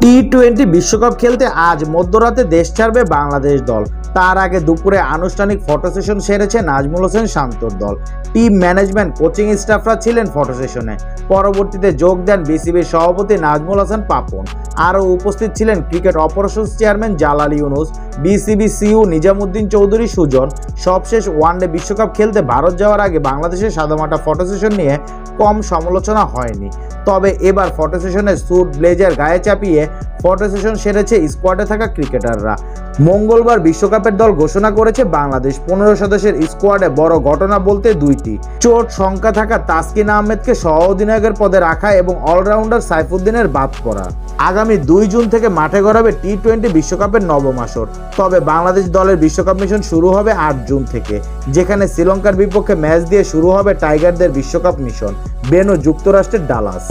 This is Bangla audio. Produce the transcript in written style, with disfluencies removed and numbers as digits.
টি-20 বিশ্বকাপ খেলতে আজ মধ্যরাতে দেশ ছাড়বে বাংলাদেশ দল। তার আগে দুপুরে আনুষ্ঠানিক ফটো সেশন সেরেছে নাজমুল হোসেন শান্তর দল। টিম ম্যানেজমেন্ট, কোচিং স্টাফরা ছিলেন ফটো সেশনে। পরবর্তীতে যোগ দেন বিসিবির সভাপতি নাজমুল হাসান পাপন। আরও উপস্থিত ছিলেন cricket operations chairman Jalal Yunus, BCB CEO Nizamuddin Chowdhury Sujon. সবশেষ ওয়ানডে বিশ্বকাপ খেলতে ভারত যাওয়ার আগে বাংলাদেশের সাদামাটা ফটো সেশন নিয়ে কম সমালোচনা হয়নি। তবে এবার ফটো সেশনে স্যুট ব্লেজার গায়ে চাপিয়ে ফটো সেশন সেরেছে স্কোয়াডে থাকা ক্রিকেটাররা। মঙ্গলবার বিশ্বকাপের দল ঘোষণা করেছে বাংলাদেশ। 15 সদস্যের স্কোয়াডে বড় ঘটনা বলতে দুইটি। চোট সংখ্যা থাকা তাসকিন আহমেদকে সহ অধিনায়কের পদে রাখা এবং অলরাউন্ডার সাইফুদ্দিনের বাদ পড়া। আগামী 2 জুন থেকে মাঠে গড়াবে টি-20 বিশ্বকাপের নবম আসর। তবে বাংলাদেশ দলের বিশ্বকাপ মিশন শুরু হবে 8 জুন থেকে, যেখানে শ্রীলঙ্কার বিপক্ষে ম্যাচ দিয়ে শুরু হবে টাইগারদের বিশ্বকাপ মিশন। ভেন্যু যুক্তরাষ্ট্রের ডালাস।